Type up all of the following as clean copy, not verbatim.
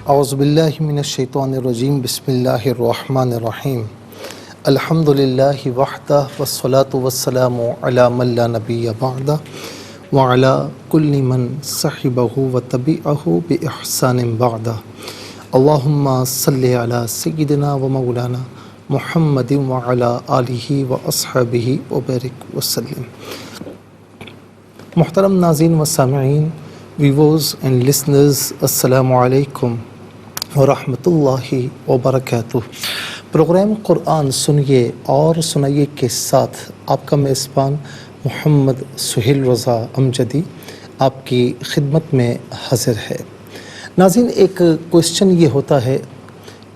اعوذ باللہ من الشیطان الرجیم بسم اللہ الرحمن الرحیم الحمد للہ وحدہ والصلاة والسلام علی من لا نبی بعدہ وعلی کل من صحبہ وتبعہ بإحسان بعدہ اللہم صلی علی سیدنا و مولانا محمد وعلی آلہ واصحابہ وبارک وسلم۔ محترم ناظرین و سامعین، ویورز اینڈ لسنرز، السلام علیکم ورحمۃ اللہ وبرکاتہ۔ پروگرام قرآن سنیے اور سنائیے کے ساتھ آپ کا میزبان محمد سہیل رضا امجدی آپ کی خدمت میں حاضر ہے۔ ناظرین، ایک کوشچن یہ ہوتا ہے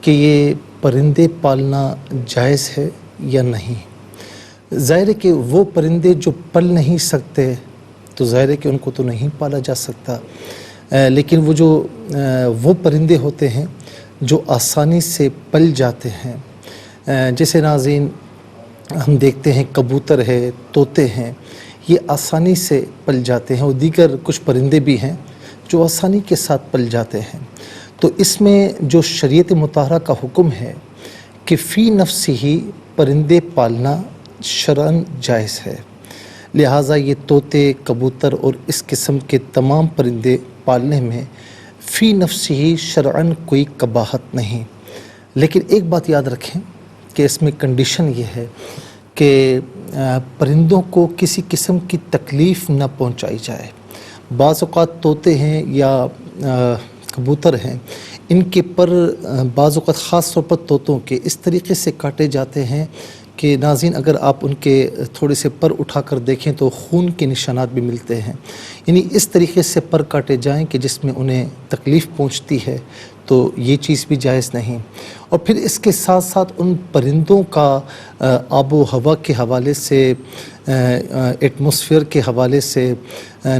کہ یہ پرندے پالنا جائز ہے یا نہیں۔ ظاہر ہے کہ وہ پرندے جو پل نہیں سکتے تو ظاہر ہے کہ ان کو تو نہیں پالا جا سکتا، لیکن وہ پرندے ہوتے ہیں جو آسانی سے پل جاتے ہیں، جیسے ناظرین ہم دیکھتے ہیں کبوتر ہے، طوطے ہیں، یہ آسانی سے پل جاتے ہیں، اور دیگر کچھ پرندے بھی ہیں جو آسانی کے ساتھ پل جاتے ہیں۔ تو اس میں جو شریعت مطہرہ کا حکم ہے کہ فی نفس ہی پرندے پالنا شرعاً جائز ہے، لہٰذا یہ طوطے، کبوتر اور اس قسم کے تمام پرندے پالنے میں فی نفس ہی شرعاً کوئی قباحت نہیں۔ لیکن ایک بات یاد رکھیں کہ اس میں کنڈیشن یہ ہے کہ پرندوں کو کسی قسم کی تکلیف نہ پہنچائی جائے۔ بعض اوقات طوطے ہیں یا کبوتر ہیں، ان کے پر بعض اوقات خاص طور پر طوطوں کے اس طریقے سے کاٹے جاتے ہیں کہ ناظرین اگر آپ ان کے تھوڑے سے پر اٹھا کر دیکھیں تو خون کے نشانات بھی ملتے ہیں، یعنی اس طریقے سے پر کاٹے جائیں کہ جس میں انہیں تکلیف پہنچتی ہے، تو یہ چیز بھی جائز نہیں۔ اور پھر اس کے ساتھ ساتھ ان پرندوں کا آب و ہوا کے حوالے سے، ایٹماسفیئر کے حوالے سے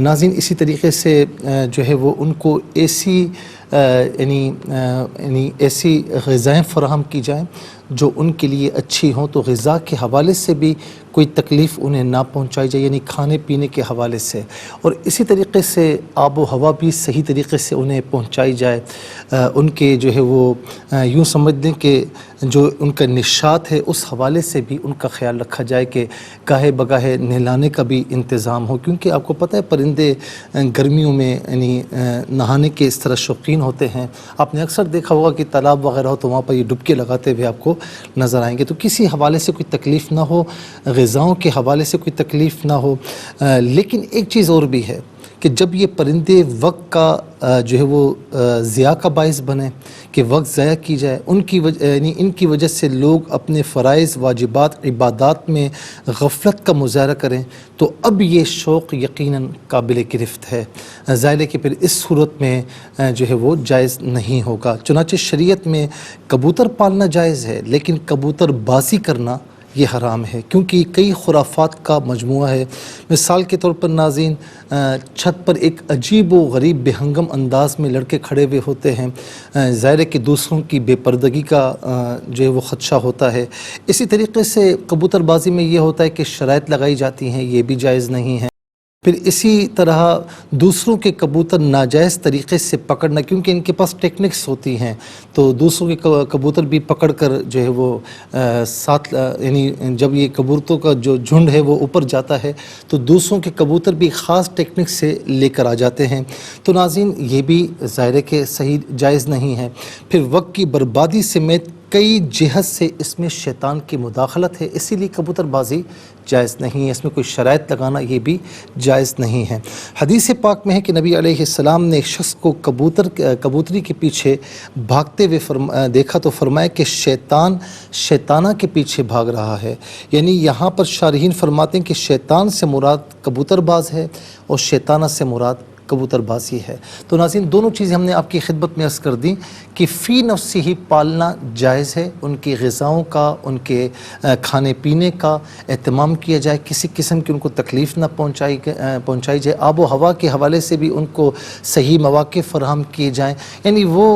ناظرین اسی طریقے سے جو ہے وہ ان کو ایسی ایسی غذائیں فراہم کی جائیں جو ان کے لیے اچھی ہوں، تو غذا کے حوالے سے بھی کوئی تکلیف انہیں نہ پہنچائی جائے، یعنی کھانے پینے کے حوالے سے، اور اسی طریقے سے آب و ہوا بھی صحیح طریقے سے انہیں پہنچائی جائے۔ ان کے جو ہے وہ یوں سمجھ دیں کہ جو ان کا نشاط ہے اس حوالے سے بھی ان کا خیال رکھا جائے کہ گاہے بگاہے نہلانے کا بھی انتظام ہو، کیونکہ آپ کو پتہ ہے پرندے گرمیوں میں یعنی نہانے کے اس طرح شوقین ہوتے ہیں۔ آپ نے اکثر دیکھا ہوگا کہ تالاب وغیرہ ہو تو وہاں پر یہ ڈبکے لگاتے ہوئے آپ کو نظر آئیں گے۔ تو کسی حوالے سے کوئی تکلیف نہ ہو، غذاؤں کے حوالے سے کوئی تکلیف نہ ہو۔ لیکن ایک چیز اور بھی ہے کہ جب یہ پرندے وقت کا جو ہے وہ ضیاع کا باعث بنے کہ وقت ضائع کی جائے، یعنی ان کی وجہ سے لوگ اپنے فرائض، واجبات، عبادات میں غفلت کا مظاہرہ کریں، تو اب یہ شوق یقیناً قابل گرفت ہے۔ ظاہر ہے کہ پھر اس صورت میں جو ہے وہ جائز نہیں ہوگا۔ چنانچہ شریعت میں کبوتر پالنا جائز ہے، لیکن کبوتر بازی کرنا یہ حرام ہے، کیونکہ کئی خرافات کا مجموعہ ہے۔ مثال کے طور پر ناظرین، چھت پر ایک عجیب و غریب بے ہنگم انداز میں لڑکے کھڑے ہوئے ہوتے ہیں، ظاہر ہے کہ دوسروں کی بے پردگی کا جو ہے وہ خدشہ ہوتا ہے۔ اسی طریقے سے کبوتر بازی میں یہ ہوتا ہے کہ شرائط لگائی جاتی ہیں، یہ بھی جائز نہیں ہے۔ پھر اسی طرح دوسروں کے کبوتر ناجائز طریقے سے پکڑنا، کیونکہ ان کے پاس ٹیکنکس ہوتی ہیں، تو دوسروں کے کبوتر بھی پکڑ کر جو ہے وہ ساتھ، یعنی جب یہ کبوتروں کا جو جھنڈ ہے وہ اوپر جاتا ہے تو دوسروں کے کبوتر بھی خاص ٹیکنک سے لے کر آ جاتے ہیں، تو ناظرین یہ بھی ظاہر ہے کہ صحیح جائز نہیں ہے۔ پھر وقت کی بربادی سمیت کئی جہت سے اس میں شیطان کی مداخلت ہے، اسی لیے کبوتر بازی جائز نہیں ہے، اس میں کوئی شرائط لگانا یہ بھی جائز نہیں ہے۔ حدیث پاک میں ہے کہ نبی علیہ السلام نے ایک شخص کو کبوتری کے پیچھے بھاگتے ہوئے دیکھا تو فرمایا کہ شیطانہ کے پیچھے بھاگ رہا ہے، یعنی یہاں پر شارحین فرماتے ہیں کہ شیطان سے مراد کبوتر باز ہے اور شیطانہ سے مراد کبوتر بازی ہے۔ تو ناظرین دونوں چیزیں ہم نے آپ کی خدمت میں عرض کر دیں کہ فی نفس ہی پالنا جائز ہے، ان کی غذاؤں کا، ان کے کھانے پینے کا اہتمام کیا جائے، کسی قسم کی ان کو تکلیف نہ پہنچائی جائے، آب و ہوا کے حوالے سے بھی ان کو صحیح مواقع فراہم کیے جائیں، یعنی وہ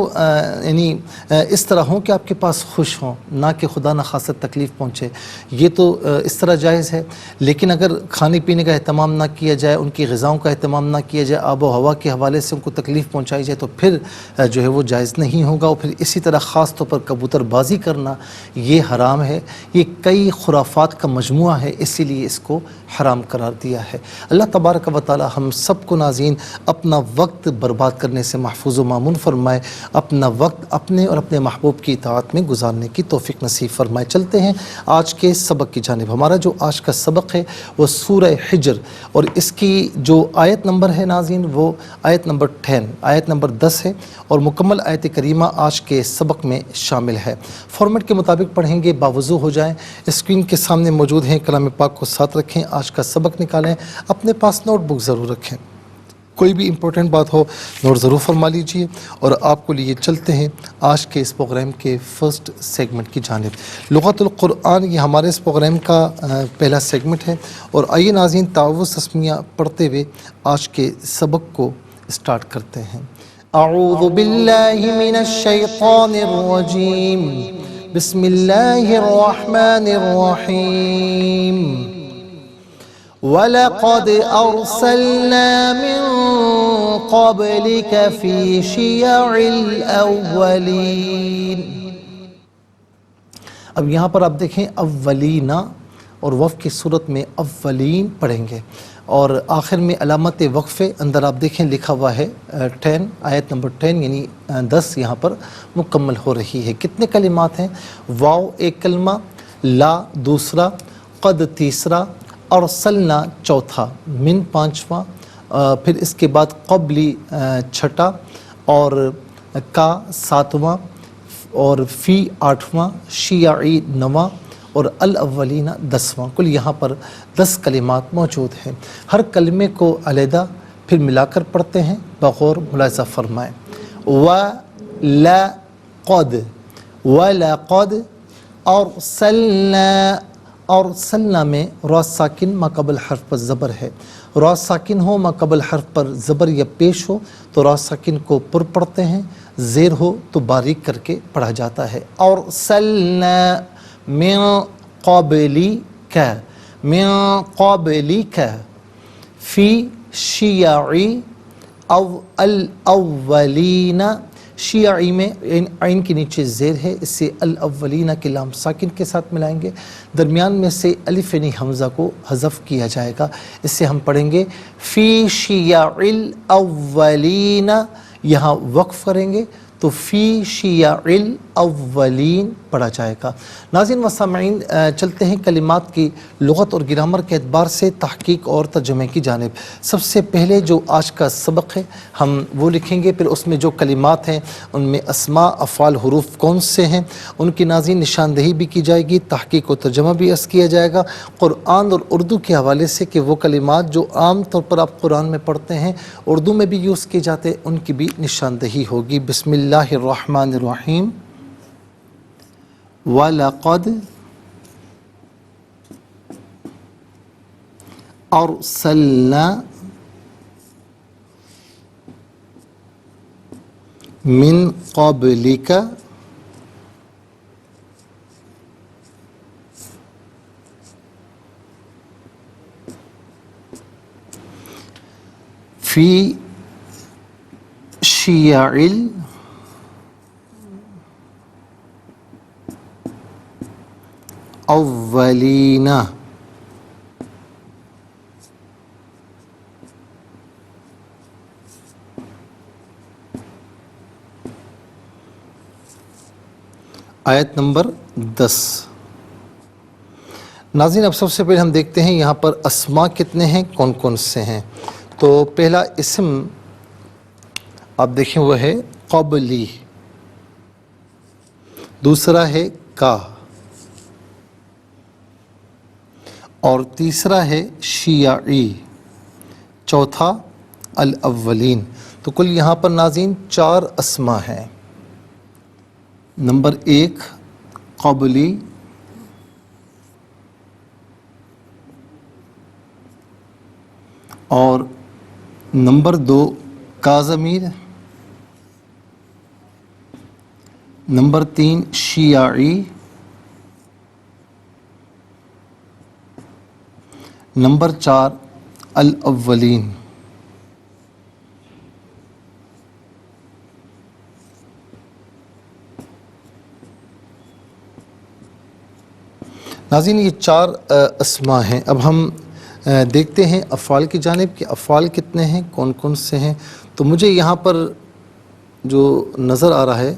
اس طرح ہوں کہ آپ کے پاس خوش ہوں، نہ کہ خدا نخواستہ تکلیف پہنچے، یہ تو اس طرح جائز ہے۔ لیکن اگر کھانے پینے کا اہتمام نہ کیا جائے، ان کی غذاؤں کا اہتمام نہ کیا جائے، آب آب و ہوا کے حوالے سے ان کو تکلیف پہنچائی جائے تو پھر جو ہے وہ جائز نہیں ہوگا، اور پھر اسی طرح خاص طور پر کبوتر بازی کرنا یہ حرام ہے۔ یہ کئی خرافات کا مجموعہ ہے، اسی لیے اس کو حرام قرار دیا ہے۔ اللہ تبارک و تعالی ہم سب کو ناظرین اپنا وقت برباد کرنے سے محفوظ و مامون فرمائے، اپنا وقت اپنے اور اپنے محبوب کی اطاعت میں گزارنے کی توفیق نصیب فرمائے۔ چلتے ہیں آج کے سبق کی جانب۔ ہمارا جو آج کا سبق ہے وہ سورہ حجر، اور اس کی جو آیت نمبر ہے ناظرین وہ آیت نمبر 10 آیت نمبر 10 ہے، اور مکمل آیت کریمہ آج کے سبق میں شامل ہے۔ فارمیٹ کے مطابق پڑھیں گے، باوضو ہو جائیں، اسکرین کے سامنے موجود ہیں، کلام پاک کو ساتھ رکھیں، آج کا سبق نکالیں، اپنے پاس نوٹ بک ضرور رکھیں، کوئی بھی امپورٹنٹ بات ہو نوٹ ضرور فرما لیجئے، اور آپ کو لیے چلتے ہیں آج کے اس پروگرام کے فرسٹ سیگمنٹ کی جانب۔ لغت القرآن یہ ہمارے اس پروگرام کا پہلا سیگمنٹ ہے، اور آئیے ناظرین تعوذ تسمیہ پڑھتے ہوئے آج کے سبق کو سٹارٹ کرتے ہیں۔ اعوذ باللہ من الشیطان الرجیم، بسم اللہ الرحمن الرحیم۔ وَلَقَدْ أَرْسَلْنَا مِن قَبْلِكَ فِي شِيَعِ الْأَوَّلِينَ۔ اب یہاں پر آپ دیکھیں اولینا، اور وقف کی صورت میں اولین پڑھیں گے، اور آخر میں علامت وقفے اندر آپ دیکھیں لکھا ہوا ہے 10 آیت نمبر 10 یعنی 10 یہاں پر مکمل ہو رہی ہے۔ کتنے کلمات ہیں؟ واو ایک کلمہ، لا دوسرا، قد تیسرا، ارسلنا چوتھا، من پانچواں، پھر اس کے بعد قبلی چھٹا، اور کا ساتواں، اور فی آٹھواں، شیعی نواں، اور الاولین 10واں۔ کل یہاں پر 10 کلمات موجود ہیں۔ ہر کلمے کو علیحدہ پھر ملا کر پڑھتے ہیں، بغور ملاحظہ فرمائیں۔ وَلَقَدْ وَلَقَدْ أَرْسَلْنَا، ارسلنا میں را ساکن ما قبل حرف پر زبر ہے، را ساکن ہو ما قبل حرف پر زبر یا پیش ہو تو را ساکن کو پر پڑھتے ہیں، زیر ہو تو باریک کر کے پڑھا جاتا ہے۔ ارسلنا من قبلک، من قبلک فی شیعی او الاولین، شیعی میں عین کے نیچے زیر ہے، اس سے الاولین کے لام ساکن کے ساتھ ملائیں گے، درمیان میں سے الف یعنی حمزہ کو حذف کیا جائے گا، اس سے ہم پڑھیں گے فی شیع الاولین، یہاں وقف کریں گے تو فی شیع الاولین پڑھا جائے گا۔ ناظرین و سامعین، چلتے ہیں کلمات کی لغت اور گرامر کے اعتبار سے تحقیق اور ترجمے کی جانب۔ سب سے پہلے جو آج کا سبق ہے ہم وہ لکھیں گے، پھر اس میں جو کلمات ہیں ان میں اسماء افعال حروف کون سے ہیں ان کی ناظرین نشاندہی بھی کی جائے گی، تحقیق و ترجمہ بھی عرض کیا جائے گا، قرآن اور اردو کے حوالے سے کہ وہ کلمات جو عام طور پر آپ قرآن میں پڑھتے ہیں اردو میں بھی یوز کیے جاتے ہیں ان کی بھی نشاندہی ہوگی۔ بسم اللہ الرحمن الرحیم۔ وَلَقَدْ أَرْسَلْنَا مِن قَبْلِكَ فِي شِيَعِ اولین۔ آیت نمبر 10۔ ناظرین اب سب سے پہلے ہم دیکھتے ہیں یہاں پر اسماء کتنے ہیں، کون کون سے ہیں۔ تو پہلا اسم آپ دیکھیں وہ ہے قبلی، دوسرا ہے کا، اور تیسرا ہے شیعی، چوتھا الاولین۔ تو کل یہاں پر ناظرین 4 اسماء ہیں۔ نمبر 1 قبلی، اور نمبر 2 کا ضمیر، نمبر 3 شیعی، نمبر 4 الاولین۔ ناظرین یہ 4 اسماء ہیں. اب ہم دیکھتے ہیں افعال کی جانب کہ افعال کتنے ہیں، کون کون سے ہیں. تو مجھے یہاں پر جو نظر آ رہا ہے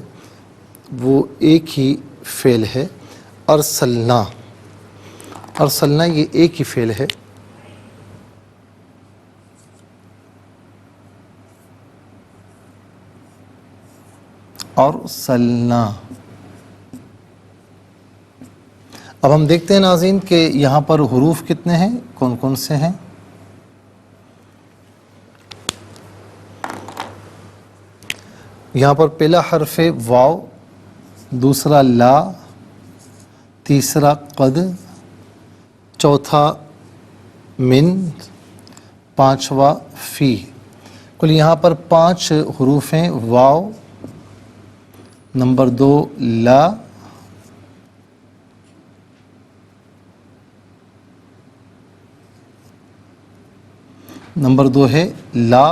وہ ایک ہی فعل ہے، ارسلنا. ارسلنا یہ ایک ہی فعل ہے. ارسلنا. اب ہم دیکھتے ہیں ناظرین کہ یہاں پر حروف کتنے ہیں، کون کون سے ہیں. یہاں پر پہلا حرف ہے واو، دوسرا لا، تیسرا قد، چوتھا من، پانچواں فی. کل یہاں پر 5 حروف ہیں. واو، نمبر 2 لا، نمبر 2 ہے لا،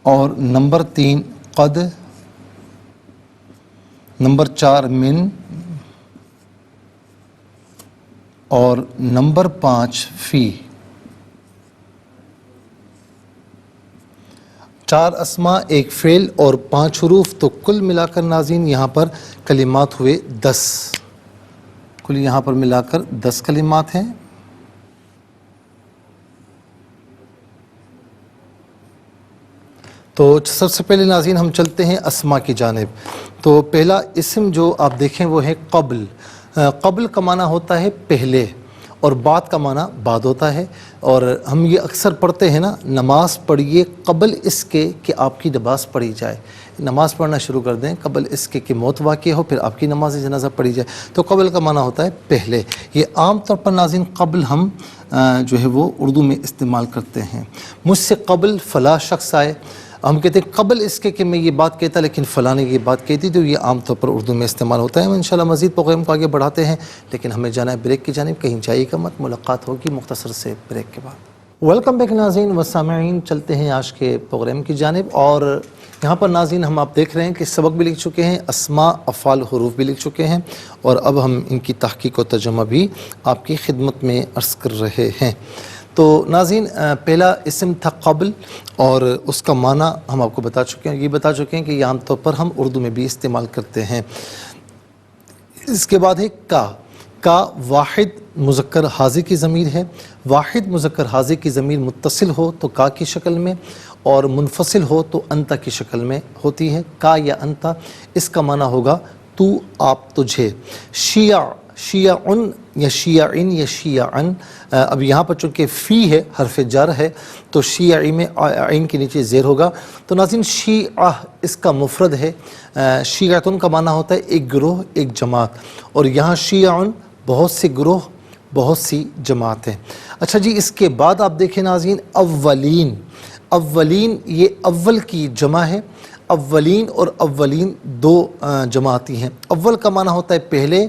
اور نمبر 3 قد، نمبر 4 من، اور نمبر 5 فی. 4 اسماء، ایک فعل اور 5 حروف. تو کل ملا کر ناظرین یہاں پر کلمات ہوئے 10. کل یہاں پر ملا کر 10 کلمات ہیں. تو سب سے پہلے ناظرین ہم چلتے ہیں اسماء کی جانب. تو پہلا اسم جو آپ دیکھیں وہ ہے قبل. قبل کا معنی ہوتا ہے پہلے، اور بعد کا معنی بعد ہوتا ہے. اور ہم یہ اکثر پڑھتے ہیں نا، نماز پڑھیے قبل اس کے کہ آپ کی نماز پڑھی جائے. نماز پڑھنا شروع کر دیں قبل اس کے کہ موت واقع ہو، پھر آپ کی نماز جنازہ پڑھی جائے. تو قبل کا معنی ہوتا ہے پہلے. یہ عام طور پر ناظرین قبل ہم جو ہے وہ اردو میں استعمال کرتے ہیں. مجھ سے قبل فلاں شخص آئے، ہم کہتے ہیں قبل اس کے کہ میں یہ بات کہتا لیکن فلاں نے یہ بات کہتی. تو یہ عام طور پر اردو میں استعمال ہوتا ہے. ہم انشاءاللہ مزید پروگرام کو آگے بڑھاتے ہیں، لیکن ہمیں جانا ہے بریک کی جانب. کہیں جائیے گا مت، ملاقات ہوگی مختصر سے بریک کے بعد. ویلکم بیک ناظرین و سامعین، چلتے ہیں آج کے پروگرام کی جانب. اور یہاں پر ناظرین ہم آپ دیکھ رہے ہیں کہ سبق بھی لکھ چکے ہیں، اسماء، افعال، حروف بھی لکھ چکے ہیں، اور اب ہم ان کی تحقیق و ترجمہ بھی آپ کی خدمت میں عرض کر رہے ہیں. تو ناظرین پہلا اسم تھا قبل، اور اس کا معنی ہم آپ کو بتا چکے ہیں. یہ بتا چکے ہیں کہ یہ عام طور پر ہم اردو میں بھی استعمال کرتے ہیں. اس کے بعد ہے کا. کا واحد مذکر حاضر کی ضمیر ہے. واحد مذکر حاضر کی ضمیر متصل ہو تو کا کی شکل میں، اور منفصل ہو تو انتا کی شکل میں ہوتی ہے. کا یا انتا، اس کا معنی ہوگا تو، آپ، تجھے. شیع، شیعن یا شیعن یا شیعن. اب یہاں پر چونکہ فی ہے، حرف جر ہے، تو شیعی میں عین کے نیچے زیر ہوگا. تو ناظرین شیعہ اس کا مفرد ہے. شیعتن کا معنی ہوتا ہے ایک گروہ، ایک جماعت، اور یہاں شیعن بہت سے گروہ، بہت سی جماعتیں. اچھا جی، اس کے بعد آپ دیکھیں ناظرین اولین. اولین یہ اول کی جمع ہے. اولین اور اولین 2 جماعتی ہیں. اول کا معنی ہوتا ہے پہلے،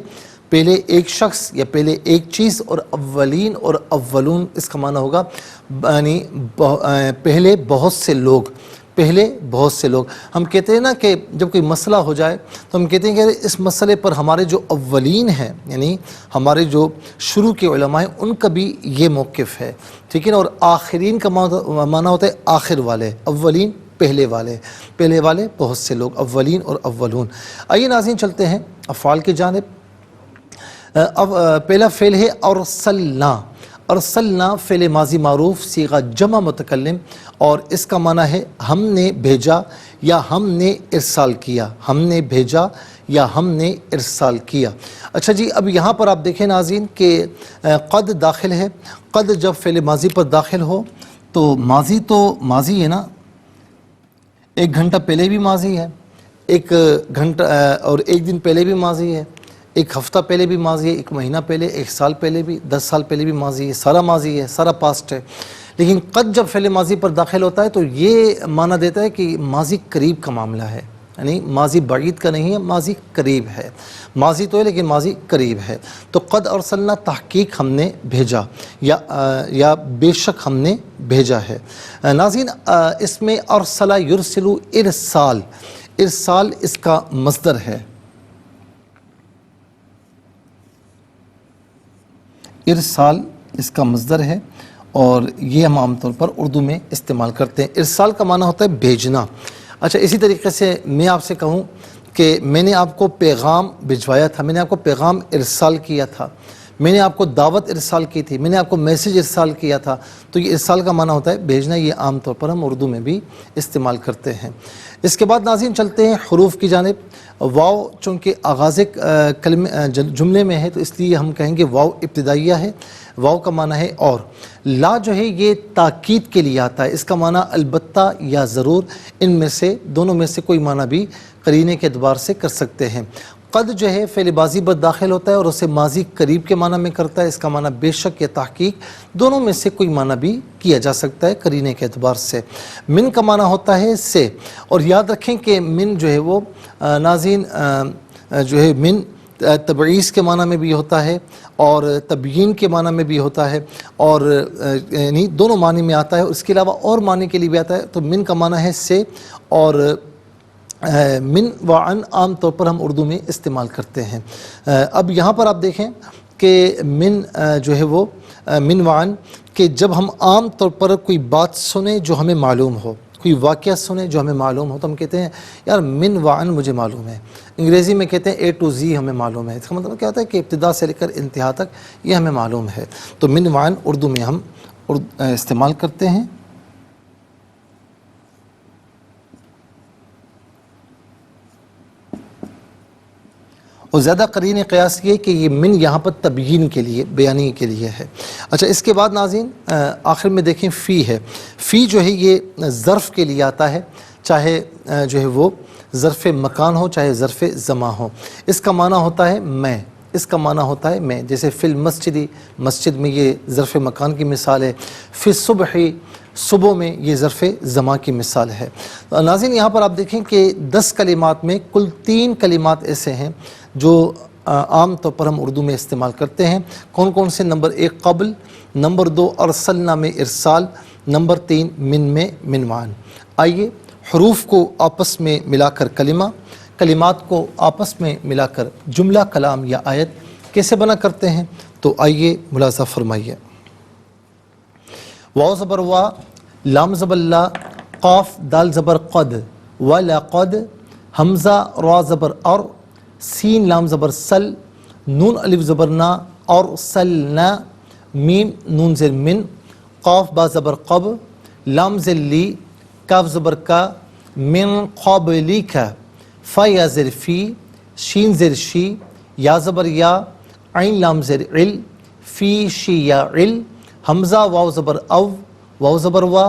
پہلے ایک شخص یا پہلے ایک چیز. اور اولین اور اولون اس کا معنی ہوگا یعنی پہلے بہت سے لوگ، پہلے بہت سے لوگ. ہم کہتے ہیں نا کہ جب کوئی مسئلہ ہو جائے تو ہم کہتے ہیں کہ اس مسئلے پر ہمارے جو اولین ہیں، یعنی ہمارے جو شروع کے علماء ہیں، ان کا بھی یہ موقف ہے. ٹھیک ہے نا. اور آخرین کا معنی ہوتا ہے آخر والے. اولین پہلے والے، پہلے والے بہت سے لوگ، اولین اور اولون. آئیے ناظرین چلتے ہیں افعال کی جانب. اب پہلا فعل ہے ارسلنا. ارسلنا فعل ماضی معروف صیغہ جمع متکلم، اور اس کا معنی ہے ہم نے بھیجا یا ہم نے ارسال کیا. ہم نے بھیجا یا ہم نے ارسال کیا. اچھا جی، اب یہاں پر آپ دیکھیں ناظرین کہ قد داخل ہے. قد جب فعل ماضی پر داخل ہو تو ماضی ہے نا، 1 گھنٹہ پہلے بھی ماضی ہے، 1 گھنٹہ اور 1 دن پہلے بھی ماضی ہے، 1 ہفتہ پہلے بھی ماضی ہے، 1 مہینہ پہلے، 1 سال پہلے بھی، 10 سال پہلے بھی ماضی ہے. سارا ماضی ہے، سارا پاسٹ ہے. لیکن قد جب فعل ماضی پر داخل ہوتا ہے تو یہ معنی دیتا ہے کہ ماضی قریب کا معاملہ ہے. یعنی ماضی بعید کا نہیں ہے، ماضی قریب ہے. ماضی تو ہے لیکن ماضی قریب ہے. تو قد ارسلنا تحقیق ہم نے بھیجا، یا بے شک ہم نے بھیجا ہے. ناظرین اس میں ارسلا یرسلو ارسال، ارسال اس کا مصدر ہے. ارسال اس کا مصدر ہے اور یہ ہم عام طور پر اردو میں استعمال کرتے ہیں۔ ارسال کا معنی ہوتا ہے بھیجنا۔ اچھا، اسی طریقے سے میں آپ سے کہوں کہ میں نے آپ کو پیغام بھجوایا تھا، میں نے آپ کو پیغام ارسال کیا تھا، میں نے آپ کو دعوت ارسال کی تھی، میں نے آپ کو میسیج ارسال کیا تھا، تو یہ ارسال کا معنی ہوتا ہے بھیجنا۔ یہ عام طور پر ہم اردو میں بھی استعمال کرتے ہیں۔ اس کے بعد ناظرین چلتے ہیں حروف کی جانب۔ واو چونکہ آغاز جملے میں ہے تو اس لیے ہم کہیں گے واو ابتدائیہ ہے۔ واو کا معنی ہے اور۔ لا جو ہے یہ تاکید کے لیے آتا ہے، اس کا معنی البتہ یا ضرور، ان میں سے دونوں میں سے کوئی معنی بھی قرینے کے اعتبار سے کر سکتے ہیں۔ قد جو ہے فعل ماضی پر داخل ہوتا ہے اور اسے ماضی قریب کے معنی میں کرتا ہے، اس کا معنی بے شک یا تحقیق، دونوں میں سے کوئی معنی بھی کیا جا سکتا ہے قرینے کے اعتبار سے۔ من کا معنی ہوتا ہے سے، اور یاد رکھیں کہ من جو ہے وہ ناظرین جو ہے من تبعیض کے معنی میں بھی ہوتا ہے اور تبیین کے معنی میں بھی ہوتا ہے، اور یعنی دونوں معنی میں آتا ہے، اس کے علاوہ اور معنی کے لیے بھی آتا ہے۔ تو من کا معنی ہے سے، اور من و عن عام طور پر ہم اردو میں استعمال کرتے ہیں۔ اب یہاں پر آپ دیکھیں کہ من جو ہے وہ من و عن، کہ جب ہم عام طور پر کوئی بات سنیں جو ہمیں معلوم ہو، کوئی واقعہ سنیں جو ہمیں معلوم ہو، تو ہم کہتے ہیں یار من و عن مجھے معلوم ہے۔ انگریزی میں کہتے ہیں اے ٹو زی ہمیں معلوم ہے۔ اس کا مطلب کیا ہوتا ہے کہ ابتدا سے لے کر انتہا تک یہ ہمیں معلوم ہے۔ تو من و عن اردو میں ہم استعمال کرتے ہیں۔ اور زیادہ قرین قیاس یہ کہ یہ من یہاں پر تبیین کے لیے، بیانی کے لیے ہے۔ اچھا، اس کے بعد ناظرین آخر میں دیکھیں فی ہے۔ فی جو ہے یہ ظرف کے لیے آتا ہے، چاہے جو ہے وہ ظرف مکان ہو چاہے ظرف زمان ہو۔ اس کا معنی ہوتا ہے میں، اس کا معنی ہوتا ہے میں، جیسے فی المسجد، مسجد میں یہ ظرف مکان کی مثال ہے۔ فی الصبح، صبح میں یہ ظرف زمان کی مثال ہے۔ ناظرین یہاں پر آپ دیکھیں کہ 10 کلمات میں کل 3 کلمات ایسے ہیں جو عام طور پر ہم اردو میں استعمال کرتے ہیں۔ کون کون سے؟ نمبر 1 قبل، نمبر 2 ارسلنا میں ارسال، نمبر 3 من میں منوان۔ آئیے حروف کو آپس میں ملا کر کلمہ، کلمات کو آپس میں ملا کر جملہ، کلام یا آیت کیسے بنا کرتے ہیں، تو آئیے ملاحظہ فرمائیے۔ واو زبر وا، لام زبر لا، قاف دال زبر قد، ولقد، حمزہ را زبر اور، سین لام زبر سل، نون الف زبر نا اور سلنا، میم نون زر من، قاف با زبر قب، لام زر لی، کاف زبر کا، من قبلی کا، فا یا زر فی، شین زر شی، یا زبر یا، عین لام زر عل، فی شی یا عل، حمزہ واو زبر او، واو زبر وا،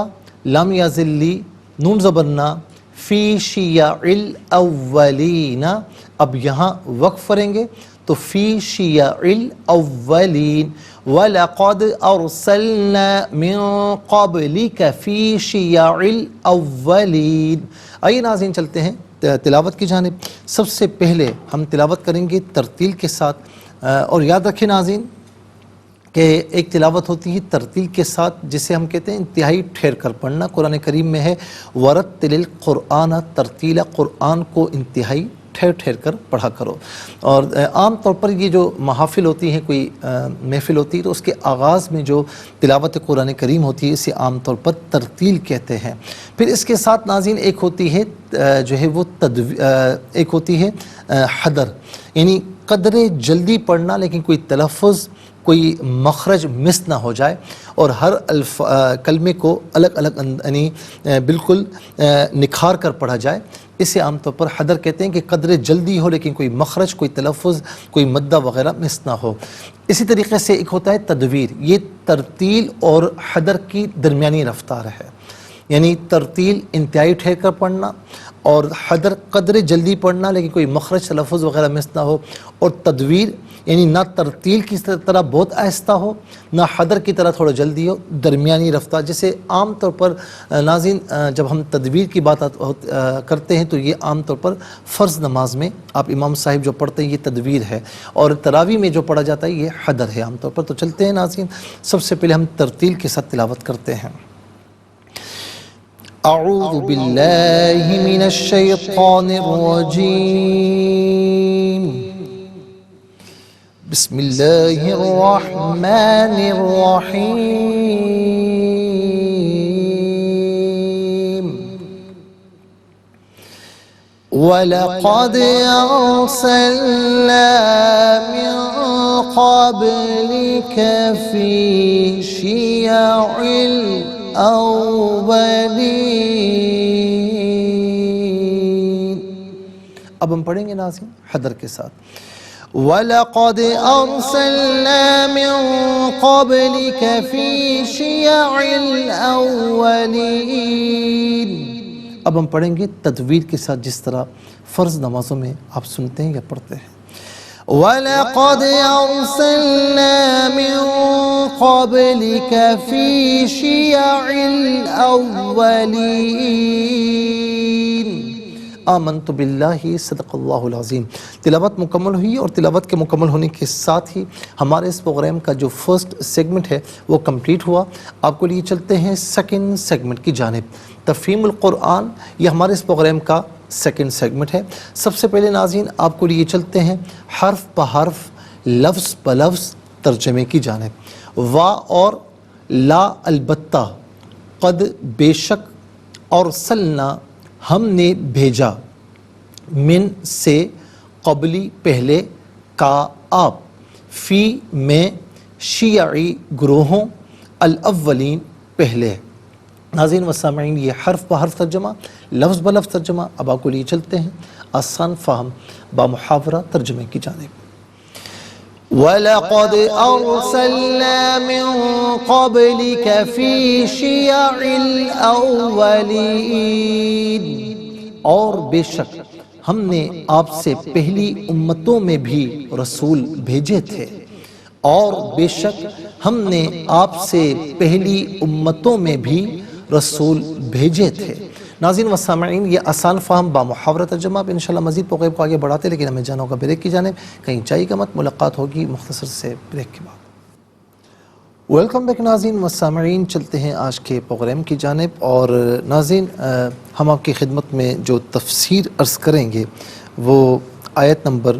لام یا زر لی، نون زبر نا، فی شی یا عل اولین۔ اب یہاں وقف کریں گے تو فی شیع الاولین، وَلَقَدْ أَرْسَلْنَا مِن قَبْلِكَ فِي شِيَعِ الْأَوَّلِينَ۔ آئیے ناظرین چلتے ہیں تلاوت کی جانب۔ سب سے پہلے ہم تلاوت کریں گے ترتیل کے ساتھ، اور یاد رکھیں ناظرین کہ ایک تلاوت ہوتی ہے ترتیل کے ساتھ جسے ہم کہتے ہیں انتہائی ٹھہر کر پڑھنا۔ قرآن کریم میں ہے وَرَتِّلِ الْقُرْآنَ تَرْتِیلًا، قرآن کو انتہائی ٹھہر ٹھہر کر پڑھا کرو۔ اور عام طور پر یہ جو محافل ہوتی ہیں، کوئی محفل ہوتی ہے، تو اس کے آغاز میں جو تلاوت قرآن کریم ہوتی ہے اسے عام طور پر ترتیل کہتے ہیں۔ پھر اس کے ساتھ ناظرین ایک ہوتی ہے جو ہے وہ ایک ہوتی ہے حدر، یعنی قدر جلدی پڑھنا لیکن کوئی تلفظ، کوئی مخرج مس نہ ہو جائے، اور ہر کلمے کو الگ الگ یعنی بالکل نکھار کر پڑھا جائے، اسے عام طور پر حدر کہتے ہیں کہ قدر جلدی ہو لیکن کوئی مخرج، کوئی تلفظ، کوئی مدہ وغیرہ مس نہ ہو۔ اسی طریقے سے ایک ہوتا ہے تدویر، یہ ترتیل اور حدر کی درمیانی رفتار ہے، یعنی ترتیل انتہائی ٹھہر کر پڑھنا، اور حدر قدر جلدی پڑھنا لیکن کوئی مخرج تلفظ وغیرہ مس نہ ہو، اور تدویر یعنی نہ ترتیل کی طرح بہت آہستہ ہو نہ حدر کی طرح تھوڑا جلدی ہو، درمیانی رفتار۔ جیسے عام طور پر ناظرین جب ہم تدویر کی بات کرتے ہیں تو یہ عام طور پر فرض نماز میں آپ امام صاحب جو پڑھتے ہیں یہ تدویر ہے، اور تراویح میں جو پڑھا جاتا ہے یہ حدر ہے عام طور پر۔ تو چلتے ہیں ناظرین، سب سے پہلے ہم ترتیل کے ساتھ تلاوت کرتے ہیں۔ اعوذ باللہ من الشیطان الرجیم، بسم اللہ الرحمن الرحیم وَلَقَدْ أَرْسَلْنَا مِن قَبْلِكَ فِي شِيَعِ الْأَوَّلِينَ. اب ہم پڑھیں گے ناظرین حدر کے ساتھ. وَلَقَدْ أَرْسَلْنَا مِن قَبْلِكَ فِي شِيَعِ الْأَوَّلِينَ. اب ہم پڑھیں گے تدویر کے ساتھ جس طرح فرض نمازوں میں آپ سنتے ہیں یا پڑھتے ہیں. وَلَقَدْ أَرْسَلْنَا مِن قَبْلِكَ فِي شِيَعِ الْأَوَّلِينَ. آمنت باللہ صدق اللہ العظیم. تلاوت مکمل ہوئی اور تلاوت کے مکمل ہونے کے ساتھ ہی ہمارے اس پروگرام کا جو فرسٹ سیگمنٹ ہے وہ کمپلیٹ ہوا. آپ کو لیے چلتے ہیں سیکنڈ سیگمنٹ کی جانب. تفہیم القرآن یہ ہمارے اس پروگرام کا سیکنڈ سیگمنٹ ہے. سب سے پہلے ناظرین آپ کو لیے چلتے ہیں حرف بحرف لفظ بلفظ ترجمے کی جانب. وا اور لا البتہ، قد بے شک، اور سلنا ہم نے بھیجا، من سے قبلی پہلے، کا آپ، فی میں، شیعی گروہوں، الاولین پہلے. ناظرین و سامعین یہ حرف بحرف ترجمہ لفظ بلفظ ترجمہ. اب آپ کو لیے چلتے ہیں آسان فہم بامحاورہ ترجمے کی جانب. وَلَقَدْ أَرْسَلْنَا مِن قَبْلِكَ فِي شِيَعِ الْأَوَّلِينَ. اور بے شک ہم نے آپ سے پہلی امتوں میں بھی رسول بھیجے تھے. اور بے شک ہم نے آپ سے پہلی امتوں میں بھی رسول بھیجے تھے. ناظرین و سامعین یہ آسان فہم بامحاورہ ترجمہ. اب انشاءاللہ مزید پروگرام کو آگے بڑھاتے لیکن ہمیں جانا ہوگا بریک کی جانب. کہیں جائے گا مت، ملاقات ہوگی مختصر سے بریک کے بعد. ویلکم بیک ناظرین و سامعین، چلتے ہیں آج کے پروگرام کی جانب. اور ناظرین ہم آپ کی خدمت میں جو تفسیر عرض کریں گے وہ آیت نمبر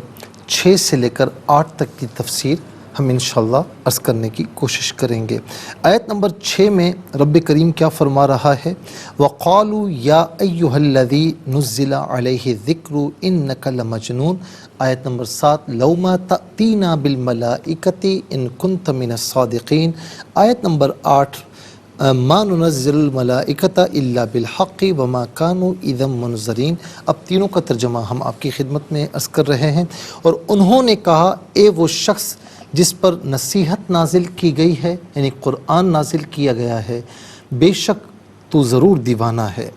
6 سے لے کر 8 تک کی تفسیر ہم انشاءاللہ عرض کرنے کی کوشش کریں گے. آیت نمبر 6 میں رب کریم کیا فرما رہا ہے؟ وَقَالُوا يَا أَيُّهَا الَّذِي نُزِّلَ عَلَيْهِ الذِّكْرُ إِنَّكَ لَمَجْنُونَ. آیت نمبر 7 لَوْ مَا تَأْتِينَا بِالْمَلَائِكَةِ إِن كُنْتَ مِنَ الصَّادِقِينَ. آیت نمبر 8 مَا نُنَزِّلُ الْمَلَائِكَةَ إِلَّا بِالْحَقِّ وَمَا كَانُوا إِذًا مُنظَرِينَ. اب تینوں کا ترجمہ ہم آپ کی خدمت میں عرض کر رہے ہیں. اور انہوں نے کہا اے وہ شخص جس پر نصیحت نازل کی گئی ہے، یعنی قرآن نازل کیا گیا ہے، بے شک تو ضرور دیوانہ ہے.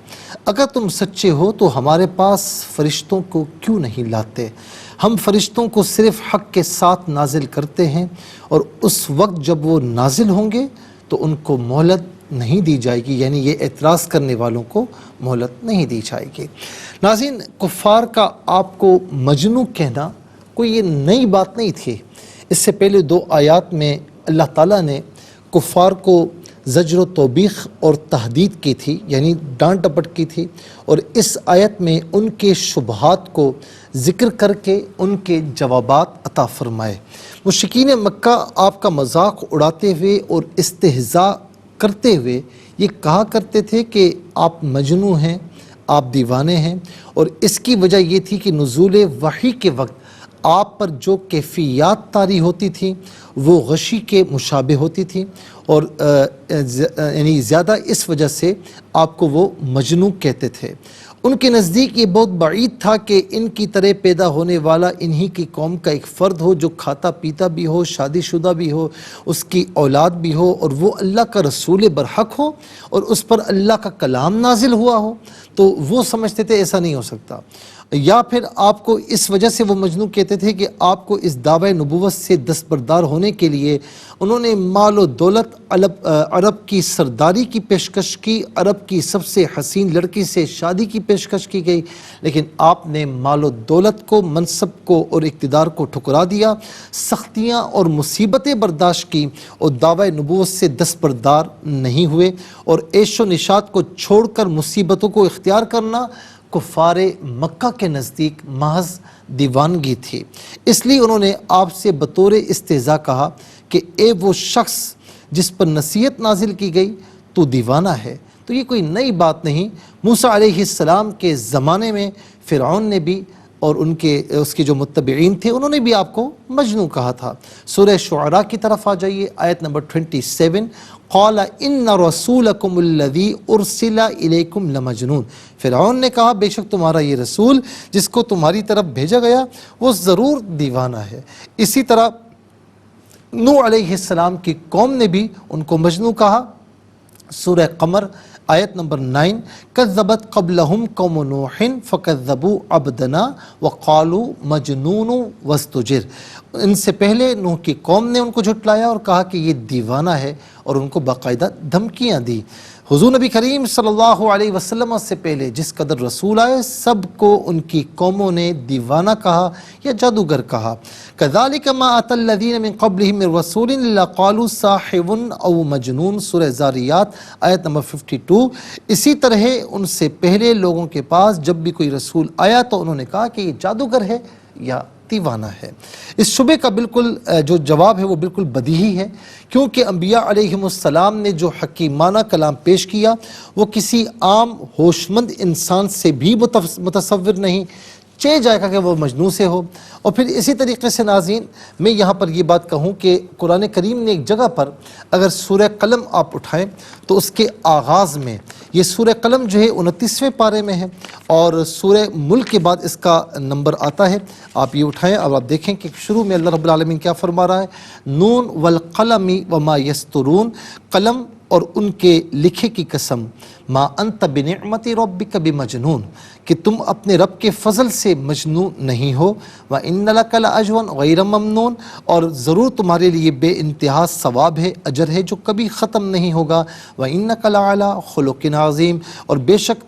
اگر تم سچے ہو تو ہمارے پاس فرشتوں کو کیوں نہیں لاتے؟ ہم فرشتوں کو صرف حق کے ساتھ نازل کرتے ہیں، اور اس وقت جب وہ نازل ہوں گے تو ان کو مہلت نہیں دی جائے گی، یعنی یہ اعتراض کرنے والوں کو مہلت نہیں دی جائے گی. ناظرین کفار کا آپ کو مجنون کہنا کوئی یہ نئی بات نہیں تھی. اس سے پہلے 2 آیات میں اللہ تعالیٰ نے کفار کو زجر و توبیخ اور تہدید کی تھی، یعنی ڈانٹ ڈپٹ کی تھی. اور اس آیت میں ان کے شبہات کو ذکر کر کے ان کے جوابات عطا فرمائے. مشرکین مکہ آپ کا مذاق اڑاتے ہوئے اور استہزاء کرتے ہوئے یہ کہا کرتے تھے کہ آپ مجنون ہیں، آپ دیوانے ہیں. اور اس کی وجہ یہ تھی کہ نزول وحی کے وقت آپ پر جو کیفیات طاری ہوتی تھی وہ غشی کے مشابہ ہوتی تھی، اور یعنی زیادہ اس وجہ سے آپ کو وہ مجنون کہتے تھے. ان کے نزدیک یہ بہت بعید تھا کہ ان کی طرح پیدا ہونے والا انہی کی قوم کا ایک فرد ہو جو کھاتا پیتا بھی ہو، شادی شدہ بھی ہو، اس کی اولاد بھی ہو، اور وہ اللہ کا رسول برحق ہو اور اس پر اللہ کا کلام نازل ہوا ہو. تو وہ سمجھتے تھے ایسا نہیں ہو سکتا. یا پھر آپ کو اس وجہ سے وہ مجنون کہتے تھے کہ آپ کو اس دعوی نبوت سے دستبردار ہونے کے لیے انہوں نے مال و دولت، عرب کی سرداری کی پیشکش کی، عرب کی سب سے حسین لڑکی سے شادی کی پیشکش کی گئی، لیکن آپ نے مال و دولت کو، منصب کو اور اقتدار کو ٹھکرا دیا، سختیاں اور مصیبتیں برداشت کی اور دعوی نبوت سے دستبردار نہیں ہوئے. اور عیش و نشاط کو چھوڑ کر مصیبتوں کو اختیار کرنا کفار مکہ کے نزدیک محض دیوانگی تھی، اس لیے انہوں نے آپ سے بطور استہزاء کہا کہ اے وہ شخص جس پر نصیحت نازل کی گئی تو دیوانہ ہے۔ تو یہ کوئی نئی بات نہیں، موسیٰ علیہ السلام کے زمانے میں فرعون نے بھی اور اس کے جو متبعین تھے انہوں نے بھی آپ کو مجنون کہا تھا۔ سورہ شعراء کی طرف آ جائیے، آیت نمبر 27، قال ان رسولکم الذی ارسل الیکم لمجنون، فرعون نے کہا بے شک تمہارا یہ رسول جس کو تمہاری طرف بھیجا گیا وہ ضرور دیوانہ ہے۔ اسی طرح نوح علیہ السلام کی قوم نے بھی ان کو مجنون کہا۔ سورہ قمر آیت نمبر 9، کذبت قبلہم قوم نوح فکذبوا عبدنا وقالوا مجنون وازدجر، ان سے پہلے نوح کی قوم نے ان کو جھٹلایا اور کہا کہ یہ دیوانہ ہے اور ان کو باقاعدہ دھمکیاں دی۔ حضور نبی کریم صلی اللہ علیہ وسلم سے پہلے جس قدر رسول آئے سب کو ان کی قوموں نے دیوانہ کہا یا جادوگر کہا۔ کذالک ما اتى الذین من قبلہم من رسول الا قالوا ساحر او مجنون، سورہ زاریات آیت نمبر 52۔ اسی طرح ان سے پہلے لوگوں کے پاس جب بھی کوئی رسول آیا تو انہوں نے کہا کہ یہ جادوگر ہے یا دیوانہ ہے۔ اس شبے کا بالکل جو جواب ہے وہ بالکل بدیہی ہے، کیونکہ انبیاء علیہم السلام نے جو حکیمانہ کلام پیش کیا وہ کسی عام ہوش مند انسان سے بھی متصور نہیں، چہ جائے گا کہ وہ مجنون سے ہو۔ اور پھر اسی طریقے سے ناظرین میں یہاں پر یہ بات کہوں کہ قرآن کریم نے ایک جگہ پر اگر سورہ قلم آپ اٹھائیں تو اس کے آغاز میں یہ سورہ قلم جو ہے 29ویں پارے میں ہے اور سورہ ملک کے بعد اس کا نمبر آتا ہے، آپ یہ اٹھائیں اور آپ دیکھیں کہ شروع میں اللہ رب العالمین کیا فرما رہا ہے، نون والقلم وما یسطرون، قلم اور ان کے لکھے کی قسم، ما انت بنعمت ربک بمجنون، کہ تم اپنے رب کے فضل سے مجنون نہیں ہو، وَإِنَّ لَكَ لَأَجْرًا غَيْرَ مَمْنُونَ، اور ضرور تمہارے لیے بے انتہا ثواب ہے، اجر ہے جو کبھی ختم نہیں ہوگا، وَإِنَّكَ لَعَلَىٰ خُلُقٍ عَظِيمٍ، اور بے شک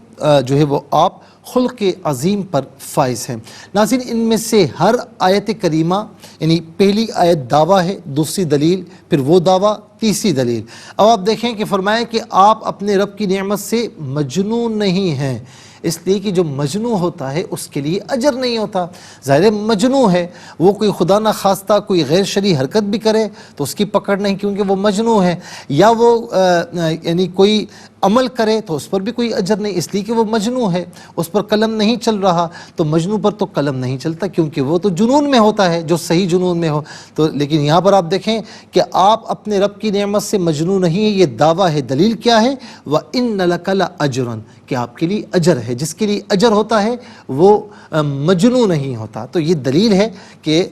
جو ہے وہ آپ خلق عظیم پر فائز ہیں۔ ناظرین ان میں سے ہر آیت کریمہ یعنی پہلی آیت دعویٰ ہے، دوسری دلیل، پھر وہ دعویٰ، تیسری دلیل۔ اب آپ دیکھیں کہ فرمائیں کہ آپ اپنے رب کی نعمت سے مجنون نہیں ہیں، اس لیے کہ جو مجنون ہوتا ہے اس کے لیے اجر نہیں ہوتا۔ ظاہر مجنون ہے، وہ کوئی خدا نہ خواستہ کوئی غیر شرعی حرکت بھی کرے تو اس کی پکڑ نہیں، کیونکہ وہ مجنون ہے، یا وہ یعنی کوئی عمل کرے تو اس پر بھی کوئی اجر نہیں، اس لیے کہ وہ مجنون ہے، اس پر قلم نہیں چل رہا، تو مجنون پر تو قلم نہیں چلتا کیونکہ وہ تو جنون میں ہوتا ہے، جو صحیح جنون میں ہو۔ تو لیکن یہاں پر آپ دیکھیں کہ آپ اپنے رب کی نعمت سے مجنون نہیں ہیں، یہ دعویٰ ہے۔ دلیل کیا ہے؟ وَإِنَّ لَكَ لَأَجْرًا، کہ آپ کے لیے اجر ہے، جس کے لیے اجر ہوتا ہے وہ مجنون نہیں ہوتا۔ تو یہ دلیل ہے کہ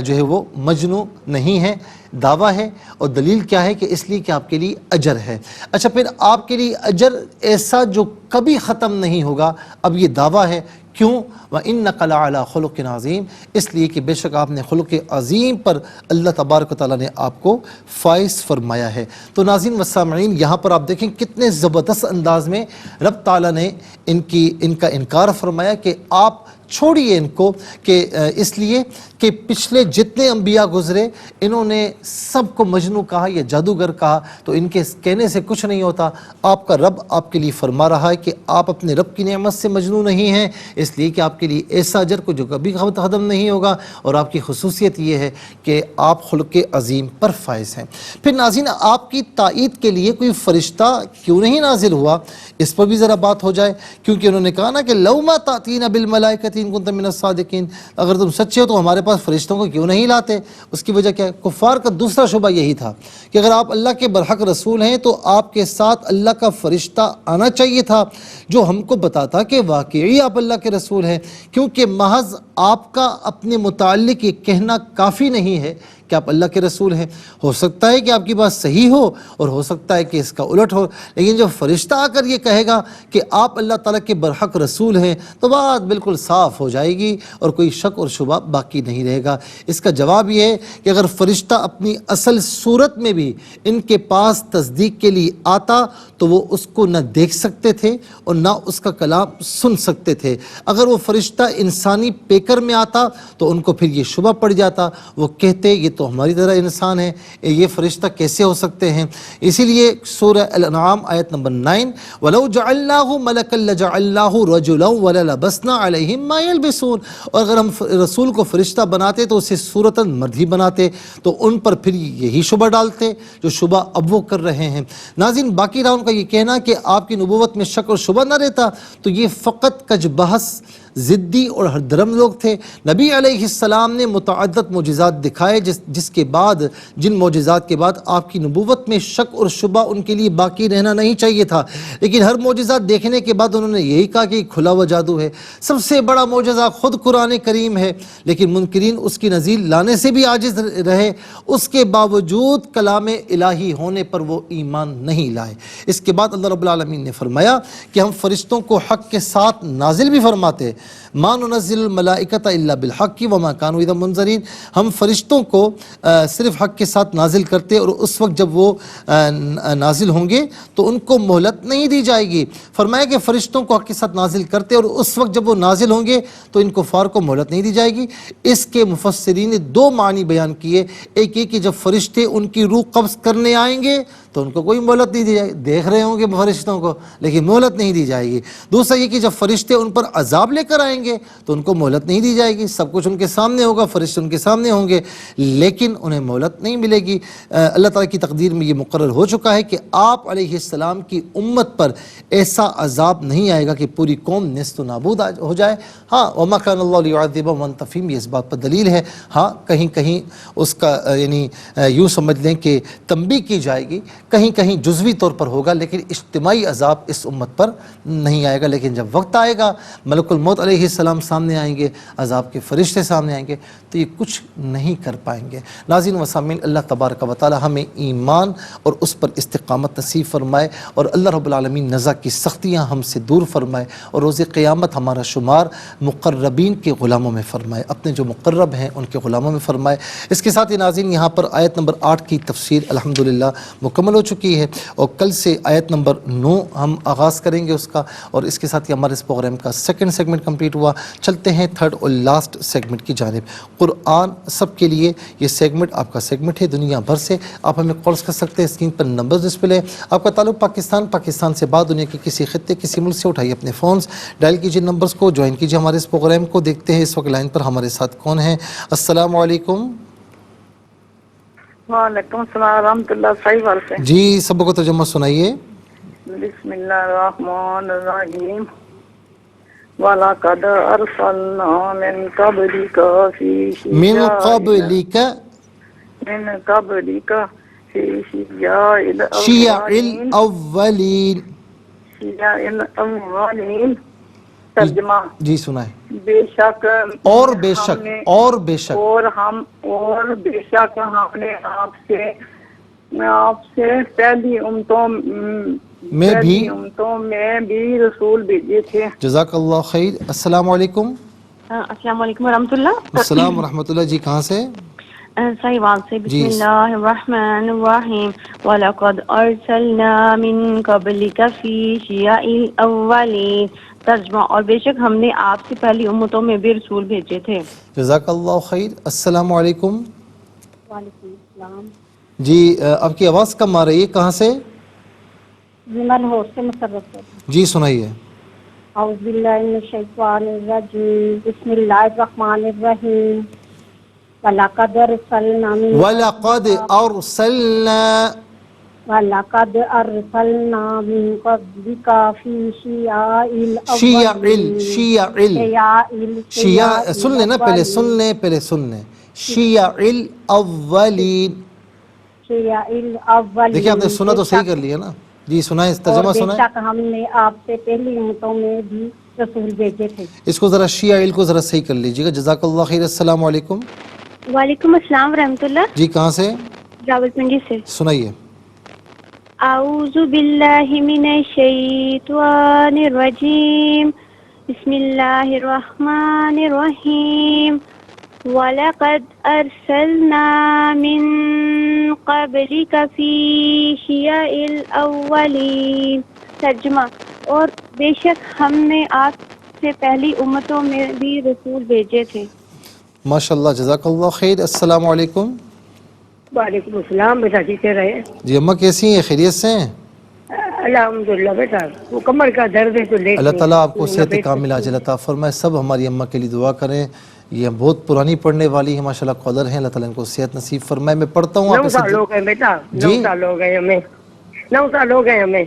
جو ہے وہ مجنون نہیں ہے، دعویٰ ہے، اور دلیل کیا ہے کہ اس لیے کہ آپ کے لیے اجر ہے۔ اچھا پھر آپ کے لیے اجر ایسا جو کبھی ختم نہیں ہوگا، اب یہ دعویٰ ہے، کیوں؟ وَإِنَّكَ لَعَلَىٰ خُلُقٍ عَظِيمٍ، اس لیے کہ بے شک آپ نے خلق عظیم پر اللہ تبارک و تعالیٰ نے آپ کو فائز فرمایا ہے۔ تو ناظرین و سامعین یہاں پر آپ دیکھیں کتنے زبردست انداز میں رب تعالیٰ نے ان کا انکار فرمایا کہ آپ چھوڑیے ان کو، کہ اس لیے کہ پچھلے جتنے انبیاء گزرے انہوں نے سب کو مجنون کہا یا جادوگر کہا، تو ان کے کہنے سے کچھ نہیں ہوتا۔ آپ کا رب آپ کے لیے فرما رہا ہے کہ آپ اپنے رب کی نعمت سے مجنون نہیں ہیں، اس لیے کہ آپ کے لیے ایسا اجر کو جو کبھی ختم نہیں ہوگا، اور آپ کی خصوصیت یہ ہے کہ آپ خلق عظیم پر فائز ہیں۔ پھر ناظرین آپ کی تائید کے لیے کوئی فرشتہ کیوں نہیں نازل ہوا، اس پر بھی ذرا بات ہو جائے، کیونکہ انہوں نے کہا نا کہ لَوْ مَا تَأْتِينَ بِالْمَلَائِكَةِ إِن كُنتَ مِنَ الصَّادِقِينَ، اگر تم سچے ہو تو ہمارے پاس فرشتوں کو کیوں نہیں لاتے؟ اس کی وجہ کیا ہے؟ کفار کا دوسرا شبہ یہی تھا کہ اگر آپ اللہ کے برحق رسول ہیں تو آپ کے ساتھ اللہ کا فرشتہ آنا چاہیے تھا جو ہم کو بتاتا کہ واقعی آپ اللہ کے رسول ہیں، کیونکہ محض آپ کا اپنے متعلق یہ کہنا کافی نہیں ہے کہ آپ اللہ کے رسول ہیں۔ ہو سکتا ہے کہ آپ کی بات صحیح ہو اور ہو سکتا ہے کہ اس کا الٹ ہو، لیکن جب فرشتہ آ کر یہ کہے گا کہ آپ اللہ تعالیٰ کے برحق رسول ہیں تو بات بالکل صاف ہو جائے گی اور کوئی شک اور شبہ باقی نہیں رہے گا۔ اس کا جواب یہ ہے کہ اگر فرشتہ اپنی اصل صورت میں بھی ان کے پاس تصدیق کے لیے آتا تو وہ اس کو نہ دیکھ سکتے تھے اور نہ اس کا کلام سن سکتے تھے۔ اگر وہ فرشتہ انسانی پیکر میں آتا تو ان کو پھر یہ شبہ پڑ جاتا، وہ کہتے یہ تو ہماری طرح انسان ہیں، یہ فرشتہ کیسے ہو سکتے ہیں؟ اسی لیے سورہ الانعام آیت نمبر 9 وَلَوْ جَعَلْنَاهُ مَلَكًا لَجَعَلْنَاهُ رَجُلًا وَلَلَبَسْنَا عَلَيْهِمْ مَا يَلْبِسُونَ، اور اگر ہم رسول کو فرشتہ بناتے تو اسے صورتاً مرد ہی بناتے، تو ان پر پھر یہی شبہ ڈالتے جو شبہ اب وہ کر رہے ہیں۔ ناظرین، باقی رہا ان کا یہ کہنا کہ آپ کی نبوت میں شک اور شبہ نہ رہتا، تو یہ فقط کج بحث ضدی اور ہر درم لوگ تھے۔ نبی علیہ السلام نے متعدد معجزات دکھائے جس کے بعد، جن معجزات کے بعد آپ کی نبوت میں شک اور شبہ ان کے لیے باقی رہنا نہیں چاہیے تھا، لیکن ہر معجزات دیکھنے کے بعد انہوں نے یہی کہا کہ یہ کھلا ہوا جادو ہے۔ سب سے بڑا معجزہ خود قرآن کریم ہے، لیکن منکرین اس کی نظیر لانے سے بھی عاجز رہے، اس کے باوجود کلام الہی ہونے پر وہ ایمان نہیں لائے۔ اس کے بعد اللہ رب العالمین نے فرمایا کہ ہم فرشتوں کو حق کے ساتھ نازل بھی فرماتے، ما ننزل الملائکۃ الا بالحق وما كانوا اذا منذرین، ہم فرشتوں کو صرف حق کے ساتھ نازل کرتے، اور اس وقت جب وہ نازل ہوں گے تو ان کو مہلت نہیں دی جائے گی۔ فرمایا کہ فرشتوں کو حق کے ساتھ نازل کرتے، اور اس وقت جب وہ نازل ہوں گے تو ان کفار کو مہلت نہیں دی جائے گی۔ اس کے مفسرین نے دو معنی بیان کیے، ایک یہ کہ جب فرشتے ان کی روح قبض کرنے آئیں گے تو ان کو کوئی مہلت نہیں دی جائے گی، دیکھ رہے ہوں گے فرشتوں کو لیکن مہلت نہیں دی جائے گی۔ دوسرا یہ کہ جب فرشتے ان پر عذاب لے کر آئیں گے تو ان کو مہلت نہیں دی جائے گی، سب کچھ ان کے سامنے ہوگا، فرشتے ان کے سامنے ہوں گے لیکن انہیں مہلت نہیں ملے گی۔ اللہ تعالیٰ کی تقدیر میں یہ مقرر ہو چکا ہے کہ آپ علیہ السلام کی امت پر ایسا عذاب نہیں آئے گا کہ پوری قوم نیست و نابود ہو جائے۔ ہاں وما كان اللہ لیعذبهم وانت فیہم، یہ اس بات پر دلیل ہے۔ ہاں کہیں کہیں اس کا یعنی یوں سمجھ لیں کہ تنبیہ کی جائے گی، کہیں کہیں جزوی طور پر ہوگا، لیکن اجتماعی عذاب اس امت پر نہیں آئے گا۔ لیکن جب وقت آئے گا، ملک الموت علیہ السلام سامنے آئیں گے، عذاب کے فرشتے سامنے آئیں گے، تو یہ کچھ نہیں کر پائیں گے۔ ناظرین و سامعین، اللہ تبارک و تعالی ہمیں ایمان اور اس پر استقامت نصیب فرمائے، اور اللہ رب العالمین نزا کی سختیاں ہم سے دور فرمائے، اور روز قیامت ہمارا شمار مقربین کے غلاموں میں فرمائے، اپنے جو مقرب ہیں ان کے غلاموں میں فرمائے۔ اس کے ساتھ ہی ناظرین یہاں پر آیت نمبر 8 کی تفسیر الحمدللہ مکمل ہو چکی ہے، اور کل سے آیت نمبر 9 ہم آغاز کریں گے اس کا، اور اس کے ساتھ ہی ہمارے اس پروگرام کا سیکنڈ سیگمنٹ کمپلیٹ ہوا۔ چلتے ہیں تھرڈ اور لاسٹ سیگمنٹ کی جانب۔ قرآن سب کے لیے یہ سیگمنٹ آپ کا سیگمنٹ ہے، دنیا بھر سے آپ ہمیں کالز کر سکتے ہیں، اسکرین پر نمبر ڈسپلے، آپ کا تعلق پاکستان سے بعد دنیا کے کسی خطے کسی ملک سے، اٹھائیے اپنے فونز، ڈائل کیجیے نمبرز کو، جوائن کیجیے ہمارے اس پروگرام کو۔ دیکھتے ہیں اس وقت لائن پر ہمارے ساتھ کون ہیں۔ السلام علیکم۔ وعلیکم السلام ورحمۃ اللہ، صحیح بات ہے جی سب کو ترجمہ سنائیے۔ بسم اللہ الرحمن الرحیم وَلَقَدْ أَرْسَلْنَا مِنْ قَبْلِكَ فِي من قبلک شیع الاولین۔ الاولین۔ ترجمہ، جی سنائیں۔ بے شک اور بے شک اور بے شک اور بے شک ہم نے آپ سے پہلی امتوں میں بھی رسول بھیجے تھے۔ جزاک اللہ خیر۔ السلام علیکم۔ السلام علیکم ورحمۃ اللہ۔ السلام ورحمۃ اللہ۔ جی کہاں سے؟ صحیح بات سے۔ بسم اللہ الرحمن الرحیم وَلَقَدْ أَرْسَلْنَا مِن قَبْلِكَ فِي شِيَعِ الْأَوَّلِينَ۔ ترجمہ، اور بے شک ہم نے آپ سے پہلی امتوں میں بھی رسول بھیجے تھے۔ جزاک اللہ خیر۔ السلام علیکم۔ وعلیکم السلام۔ جی آپ کی آواز کم آ رہی ہے، کہاں سے؟ زمن ہو سے مسرت۔ جی سنائیے۔ اعوذ باللہ من الشیطان الرجیم، بسم اللہ الرحمن الرحیم وَلَقَدْ أَرْسَلْنَا مِن قَبْلِكَ فِي شِيَعِ الْأَوَّلِينَ۔ شیعہ سن لیں نا، پہلے سن لیں۔ شیع الاولین۔ دیکھیں آپ نے سنا تو صحیح کر لیا نا۔ جی سنائیں، ترجمہ سنائیں۔ بے شک ہم نے آپ سے پہلی امتوں میں بھی رسول بھیجے تھے۔ اس کو ذرا شیع کو ذرا صحیح کر لیجیے گا۔ جزاک اللہ خیر۔ السلام علیکم۔ وعلیکم السلام ورحمۃ اللہ۔ جی کہاں سے؟ راولپنڈی سے۔ سنائیے۔ اعوذ باللہ من الشیطان الرجیم، بسم اللہ الرحمن الرحیم وَلَقَدْ أَرْسَلْنَا مِن قَبْلِكَ فِي شِيَعِ الْأَوَّلِينَ۔ ترجمہ، اور بے شک ہم نے آپ سے پہلی امتوں میں بھی رسول بھیجے تھے۔ ماشاء اللہ، جزاک اللہ خیر۔ السلام علیکم۔ وعلیکم السلام بیٹا، جیتے رہے. جی اماں کیسی ہیں؟ خیریت سے ہیں؟ الحمدللہ بیٹا، وہ کمر کا درد ہے تو لیٹ اللہ تعالیٰ آپ کو نہیں صحت بیٹھ کاملہ سکتی. عاجل عطا فرمائے. سب ہماری اماں کے لیے دعا کریں. یہ بہت پرانی پڑھنے والی ہیں ماشاءاللہ، کالر ہیں. اللہ تعالیٰ ان کو صحت نصیب فرمائے. میں پڑھتا ہوں آپ 9 اسے سال ہو گئے بیٹا، 9 جی سال ہو گئے ہمیں، 9 سال ہو گئے ہمیں.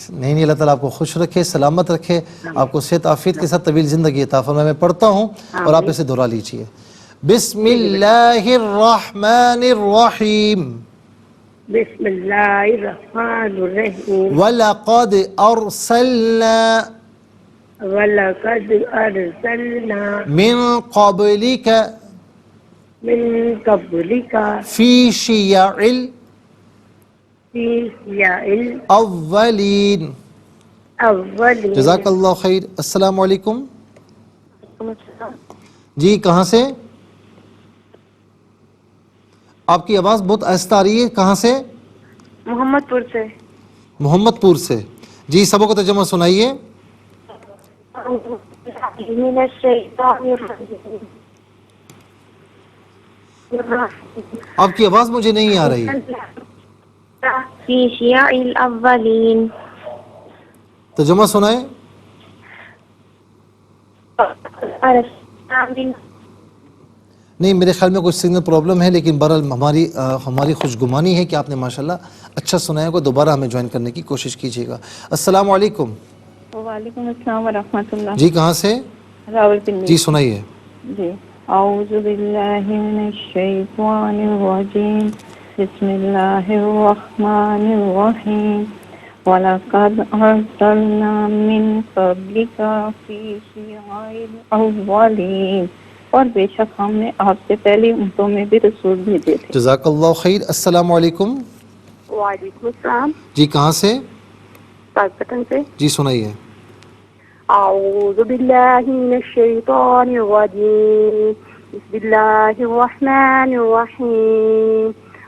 نہیں اللہ تعالیٰ آپ کو خوش رکھے، سلامت رکھے، آپ کو صحت عافیت کے ساتھ طویل زندگی عطا فرمائے. میں پڑھتا ہوں اور آپ اسے دہرا لیجئے. بسم اللہ الرحمن الرحیم. بسم اللہ الرحمن الرحیم. وَلَقَدْ أَرْسَلْنَا وَلَقَدْ أَرْسَلْنَا مِن قَبْلِكَ من قبلك فِي شِيَعِ في شيع الْأَوَّلِينَ. الأولين. جزاک اللہ خیر. السلام علیکم. جی کہاں سے؟ آپ کی آواز بہت آہستہ آ رہی ہے. کہاں سے؟ محمد پور سے. محمد پور سے. جی سبق کا ترجمہ سنائیے. من الشیطان الرجیم. آپ کی آواز مجھے نہیں آ رہی. فی شیع الاولین. ترجمہ سنائیں. نہیں میرے خیال میں کچھ سگنل پرابلم ہے، لیکن بہرحال ہماری خوشگمانی ہے کہ آپ نے ماشاءاللہ اچھا سنایا کو. دوبارہ ہمیں جوائن کرنے کی کوشش کیجیے گا. السلام علیکم. وعلیکم السلام ورحمۃ اللہ. جی کہاں سے؟ راولپنڈی. جی سنائیے. جی اعوذ باللہ من الشیطان الرجیم. بسم اللہ الرحمن الرحیم. وَلَقَدْ أَرْسَلْنَا مِن قَبْلِكَ فِي شِيَعِ الْأَوَّلِينَ. اور بے شک ہم نے آپ سے پہلی امتوں میں بھی رسول بھیجے تھے. جزاک اللہ خیر. السلام علیکم. وعلیکم السلام. جی کہاں سے؟ پاکستان سے. جی سنائیے. اعوذ باللہ من الشیطان الرجیم. بسم اللہ الرحمن الرحیم.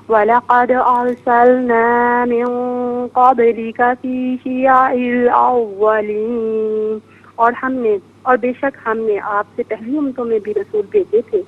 وَلَقَدْ أَرْسَلْنَا مِن قَبْلِكَ فِي شِيَعِ الْأَوَّلِينَ. اور بے شک ہم نے آپ سے پہلی امتوں میں بھی رسول بھیجے تھے.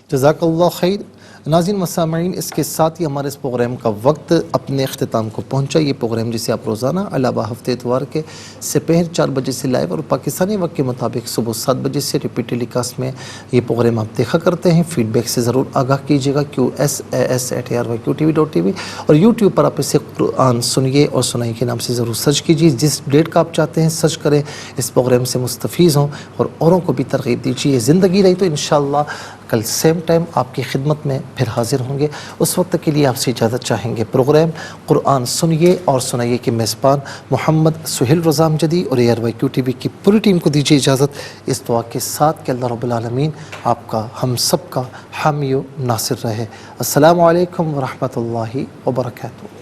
جزاک اللہ خیر. ناظرین و سامعین، اس کے ساتھ ہی ہمارے اس پروگرام کا وقت اپنے اختتام کو پہنچا. یہ پروگرام جسے آپ روزانہ علاوہ ہفتے اتوار کے سپہر 4 بجے سے لائیو اور پاکستانی وقت کے مطابق صبح 7 بجے سے ریپیٹ ٹیلی کاسٹ میں یہ پروگرام آپ دیکھا کرتے ہیں. فیڈ بیک سے ضرور آگاہ کیجیے گا. QSAS@RYQTV.tv اور یوٹیوب پر آپ اسے قرآن سنیے اور سنائی کے نام سے ضرور سرچ کیجیے. جس ڈیٹ کا آپ چاہتے ہیں سرچ کریں، اس پروگرام سے مستفیض ہوں اور اوروں کو بھی ترغیب دیجیے. زندگی رہی تو انشاءاللہ کل سیم ٹائم آپ کی خدمت میں پھر حاضر ہوں گے. اس وقت کے لیے آپ سے اجازت چاہیں گے. پروگرام قرآن سنیے اور سنائیے کے میزبان محمد سہیل رضا امجدی اور ARYQTV کی پوری ٹیم کو دیجیے اجازت اس دعا کے ساتھ کہ اللہ رب العالمین آپ کا ہم سب کا حامی و ناصر رہے. السلام علیکم ورحمۃ اللہ وبرکاتہ.